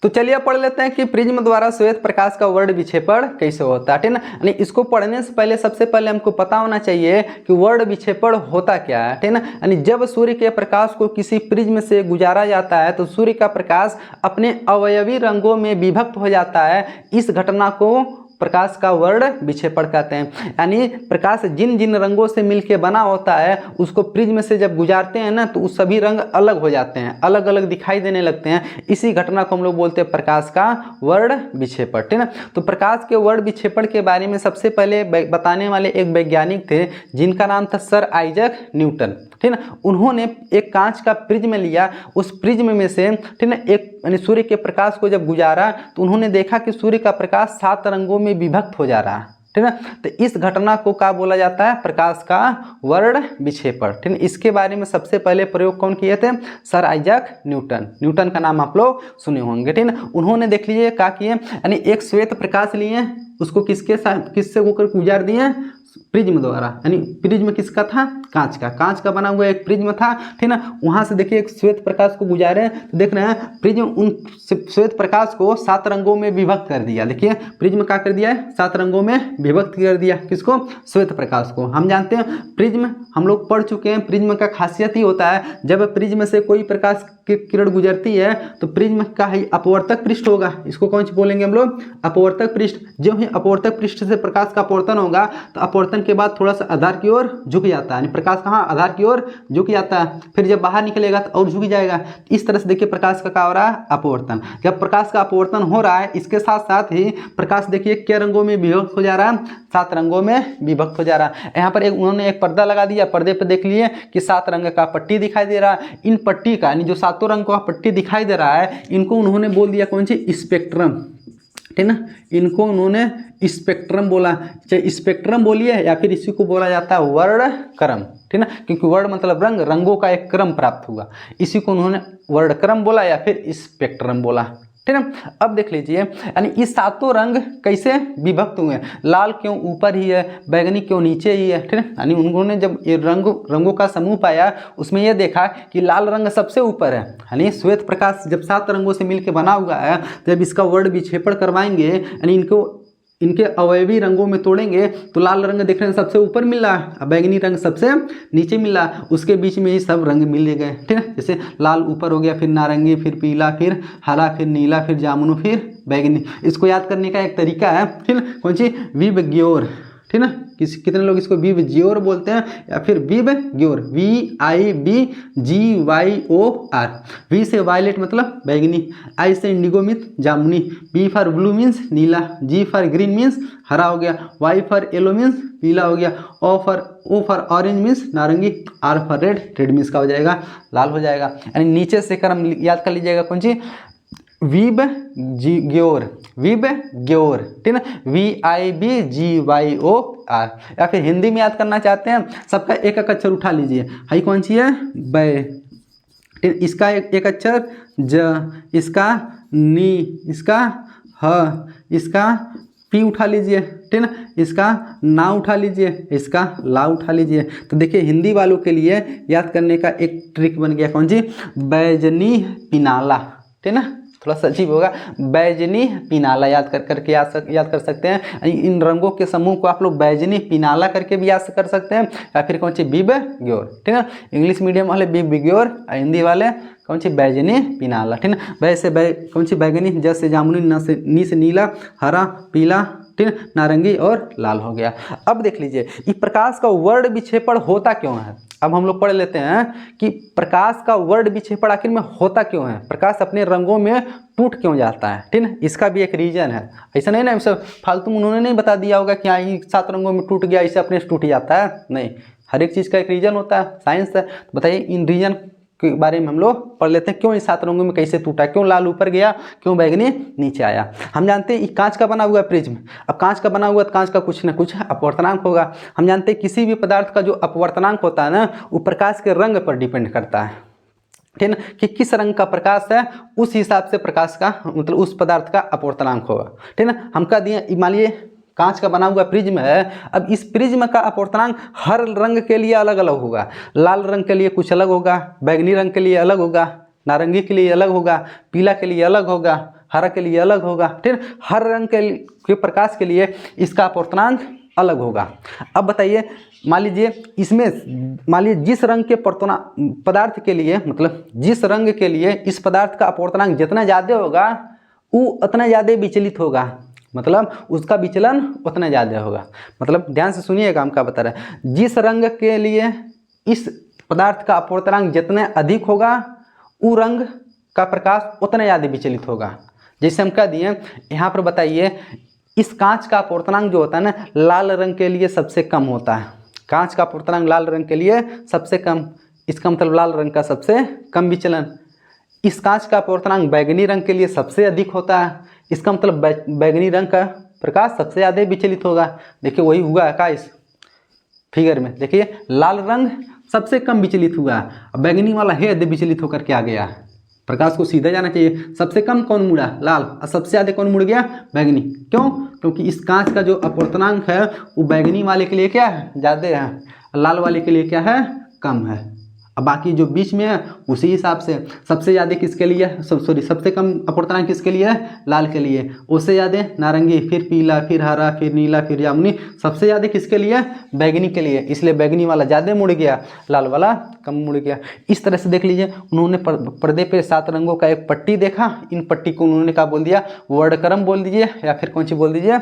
तो चलिए पढ़ लेते हैं कि प्रिज्म द्वारा श्वेत प्रकाश का वर्ण विक्षेपण कैसे होता है, ठीक ना। यानी इसको पढ़ने से पहले सबसे पहले हमको पता होना चाहिए कि वर्ण विक्षेपण होता क्या है, ठीक ना। यानी जब सूर्य के प्रकाश को किसी प्रिज्म से गुजारा जाता है तो सूर्य का प्रकाश अपने अवयवी रंगों में विभक्त हो जाता है। इस घटना को प्रकाश का वर्ण विक्षेपण कहते हैं। यानी प्रकाश जिन जिन रंगों से मिलकर बना होता है उसको प्रिज्म से जब गुजारते हैं ना तो उस सभी रंग अलग हो जाते हैं, अलग अलग दिखाई देने लगते हैं। इसी घटना को हम लोग बोलते हैं प्रकाश का वर्ण विक्षेपण, ठीक ना। तो प्रकाश के वर्ण विक्षेपण के बारे में सबसे पहले बताने वाले एक वैज्ञानिक थे जिनका नाम था सर आइजैक न्यूटन, ठीक ना। उन्होंने एक कांच का प्रिज्म लिया, उस प्रिज्म में से, ठीक ना, एक यानी सूर्य के प्रकाश को जब गुजारा तो उन्होंने देखा कि सूर्य का प्रकाश 7 रंगों में विभक्त हो जा रहा है, ठीक ना। तो इस घटना को क्या बोला जाता है? प्रकाश का वर्ण विक्षेपण, ठीक है। इसके बारे में सबसे पहले प्रयोग कौन किए थे? Sir Isaac Newton. न्यूटन का नाम आप लोग सुने होंगे, ठीक ना। उन्होंने देख लीजिए क्या किए, यानी एक श्वेत प्रकाश लिए, उसको किसके साथ किससे होकर गुजार दिए? प्रिज्म द्वारा। यानी प्रिज्म किसका था? कांच का। कांच का बना हुआ एक प्रिज्म था, ठीक ना। वहां से देखिए एक श्वेत प्रकाश को गुजारे तो देख रहे हैं प्रिज्म उन श्वेत प्रकाश को 7 रंगों में विभक्त कर दिया। देखिए प्रिज्म क्या कर दिया है? 7 रंगों में विभक्त कर दिया। किसको? श्वेत प्रकाश को। हम जानते हैं प्रिज्म, हम लोग पढ़ चुके हैं, प्रिज्म का खासियत ही होता है जब प्रिज्म से कोई प्रकाश की किरण गुजरती है तो प्रिज्म का ही अपवर्तक पृष्ठ होगा। इसको कौन सी बोलेंगे हम लोग? अपवर्तक पृष्ठ। जो ही अपवर्तक पृष्ठ से प्रकाश का अपवर्तन होगा तो अपवर्तन के बाद थोड़ा सा आधार की ओर झुक जाता है। प्रकाश कहाँ? आधार की ओर झुक जाता है। फिर जब बाहर निकलेगा तो और झुक जाएगा। इस तरह से देखिए प्रकाश का क्या हो रहा है? अपवर्तन। जब प्रकाश का अपवर्तन हो रहा है इसके साथ साथ ही प्रकाश देखिए क्या रंगों में विभक्त हो जा रहा है? 7 रंगों में विभक्त हो जा रहा है। यहाँ पर उन्होंने एक पर्दा लगा दिया, पर्दे पर देख लिए कि 7 रंग का पट्टी दिखाई दे रहा है। इन पट्टी का यानी जो 7 रंग का पट्टी दिखाई दे रहा है इनको उन्होंने बोल दिया कौन सी? स्पेक्ट्रम, ठीक ना। इनको उन्होंने स्पेक्ट्रम बोला। चाहे स्पेक्ट्रम बोलिए या फिर इसी को बोला जाता है वर्णक्रम, ठीक ना, क्योंकि वर्ण मतलब रंग, रंगों का एक क्रम प्राप्त हुआ। इसी को उन्होंने वर्णक्रम बोला या फिर स्पेक्ट्रम बोला, ठीक ना। अब देख लीजिए यानी ये 7 रंग कैसे विभक्त हुए हैं? लाल क्यों ऊपर ही है, बैगनी क्यों नीचे ही है, ठीक है। यानी उन्होंने जब ये रंगों का समूह पाया उसमें यह देखा कि लाल रंग सबसे ऊपर है। यानी श्वेत प्रकाश जब 7 रंगों से मिलकर बना हुआ है तो जब इसका वर्ण विक्षेपण करवाएंगे यानी इनके अवयवी रंगों में तोड़ेंगे तो लाल रंग देखने में सबसे ऊपर मिल रहा है, बैगनी रंग सबसे नीचे मिल रहा है। उसके बीच में ही सब रंग मिल गए, ठीक है। जैसे लाल ऊपर हो गया, फिर नारंगी, फिर पीला, फिर हरा, फिर नीला, फिर जामुन, फिर बैगनी। इसको याद करने का एक तरीका है, ठीक है, कौन सी? विबग्योर, ठीक ना। कितने लोग इसको विबग्योर बोलते हैं या फिर विबग्योर, VIBGYOR। वी से वायलेट मतलब बैगनी, आई से इंडिगो मीन्स जामुनी, बी फॉर ब्लू मीन्स नीला, जी फॉर ग्रीन मीन्स हरा हो गया, वाई फॉर येलो मीन्स पीला हो गया, ओ फॉर ऑरेंज मीन्स नारंगी, R for red, red means का हो जाएगा लाल हो जाएगा। यानी नीचे से क्रम याद कर लीजिएगा कौन सी? विबग्योर, विबग्योर, ठीक ना, VIBGYOR। या फिर हिंदी में याद करना चाहते हैं सबका एक एक अक्षर उठा लीजिए। हाई कौन सी है? बै, ठीक। इसका एक अक्षर ज, इसका नी, इसका ह, इसका पी उठा लीजिए, ठीक ना। इसका ना उठा लीजिए, इसका ला उठा लीजिए। तो देखिए हिंदी वालों के लिए याद करने का एक ट्रिक बन गया कौन सी? बैजनी पिनाला, ठीक ना। थोड़ा सा अजीब होगा, बैजनी पिनाला याद कर सकते हैं। इन रंगों के समूह को आप लोग बैजनी पिनाला करके भी याद कर सकते हैं या फिर कौन सी? विबग्योर, ठीक है। इंग्लिश मीडियम वाले विबग्योर, हिंदी वाले कौन सी? बैजनी पिनाला, ठीक है। वैसे कौन सी? बैगनी, जैसे जामुनी, न से नी से नीला, हरा, पीला, ठीक है, नारंगी और लाल हो गया। अब देख लीजिए इस प्रकाश का वर्ण विक्षेपण होता क्यों है। अब हम लोग पढ़ लेते हैं कि प्रकाश का वर्ण विक्षेपण आखिर में होता क्यों है, प्रकाश अपने रंगों में टूट क्यों जाता है, ठीक है। इसका भी एक रीजन है। ऐसा नहीं ना सब फालतू उन्होंने नहीं बता दिया होगा कि हाँ ये 7 रंगों में टूट गया, इससे अपने से टूट जाता है, नहीं। हर एक चीज़ का एक रीजन होता है, साइंस है। तो बताइए इन रीजन के बारे में हम लोग पढ़ लेते हैं, क्यों इस 7 रंगों में कैसे टूटा, क्यों लाल ऊपर गया, क्यों बैगनी नीचे आया। हम जानते हैं कांच का बना हुआ प्रिज्म। अब कांच का बना हुआ तो कांच का कुछ ना कुछ अपवर्तनांक होगा। हम जानते हैं किसी भी पदार्थ का जो अपवर्तनांक होता है ना वो प्रकाश के रंग पर डिपेंड करता है, ठीक है ना, कि किस रंग का प्रकाश है उस हिसाब से प्रकाश का मतलब उस पदार्थ का अपवर्तनांक होगा, ठीक है ना। हम कह दिए मान लिए कांच का बना हुआ प्रिज्म है, अब इस प्रिज्म का अपवर्तनांक हर रंग के लिए अलग अलग होगा। लाल रंग के लिए कुछ अलग होगा, बैगनी रंग के लिए अलग होगा, नारंगी के लिए अलग होगा, पीला के लिए अलग होगा, हरा के लिए अलग होगा, ठीक है। हर रंग के प्रकाश के लिए इसका अपवर्तनांक अलग होगा। अब बताइए, मान लीजिए जिस रंग के पदार्थ के लिए, मतलब जिस रंग के लिए इस पदार्थ का अपवर्तनांक जितना ज़्यादा होगा वो उतना ज़्यादा विचलित होगा, मतलब उसका विचलन उतना ज़्यादा होगा। मतलब ध्यान से सुनिएगा हम क्या बता रहे हैं। जिस रंग के लिए इस पदार्थ का अपवर्तनांक जितना अधिक होगा वो रंग का प्रकाश उतना ज़्यादा विचलित होगा। जैसे हम कह दिए यहाँ पर, बताइए इस कांच का अपवर्तनांक जो होता है ना, लाल रंग के लिए सबसे कम होता है। कांच का अपवर्तनांक लाल रंग के लिए सबसे कम, इसका मतलब लाल रंग का सबसे कम विचलन। इस कांच का अपवर्तनांक बैगनी रंग के लिए सबसे अधिक होता है, इसका मतलब बैगनी रंग का प्रकाश सबसे ज़्यादा विचलित होगा। देखिए वही हुआ है का इस फिगर में, देखिए लाल रंग सबसे कम विचलित हुआ, बैगनी वाला है विचलित होकर के आ गया। प्रकाश को सीधा जाना चाहिए, सबसे कम कौन मुड़ा, लाल, और सबसे ज़्यादा कौन मुड़ गया, बैगनी। क्यों? क्योंकि इस कांच का जो अपवर्तनांक है वो बैगनी वाले के लिए क्या है, ज़्यादा है, लाल वाले के लिए क्या है, कम है। अब बाकी जो बीच में है उसी हिसाब से सबसे ज़्यादा किसके लिए, सबसे कम अपवर्तनांक किसके लिए है, लाल के लिए, उससे ज़्यादा नारंगी, फिर पीला, फिर हरा, फिर नीला, फिर जामुनी, सबसे ज़्यादा किसके लिए, बैगनी के लिए। इसलिए बैगनी वाला ज़्यादा मुड़ गया, लाल वाला कम मुड़ गया। इस तरह से देख लीजिए, उन्होंने पर्दे पे 7 रंगों का एक पट्टी देखा, इन पट्टी को उन्होंने क्या बोल दिया, वर्णक्रम बोल दीजिए, या फिर कौन सी बोल दीजिए,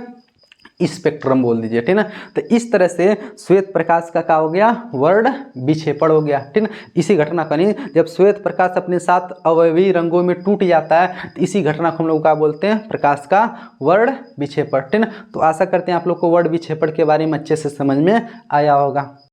स्पेक्ट्रम बोल दीजिए, ठीक ना। तो इस तरह से श्वेत प्रकाश का क्या हो गया, वर्ण विक्षेपण हो गया, ठीक ना। इसी घटना का नहीं, जब श्वेत प्रकाश अपने 7 अवयवी रंगों में टूट जाता है तो इसी घटना को हम लोग क्या बोलते हैं, प्रकाश का वर्ण विक्षेपण, ठीक ना। तो आशा करते हैं आप लोग को वर्ण विक्षेपण के बारे में अच्छे से समझ में आया होगा।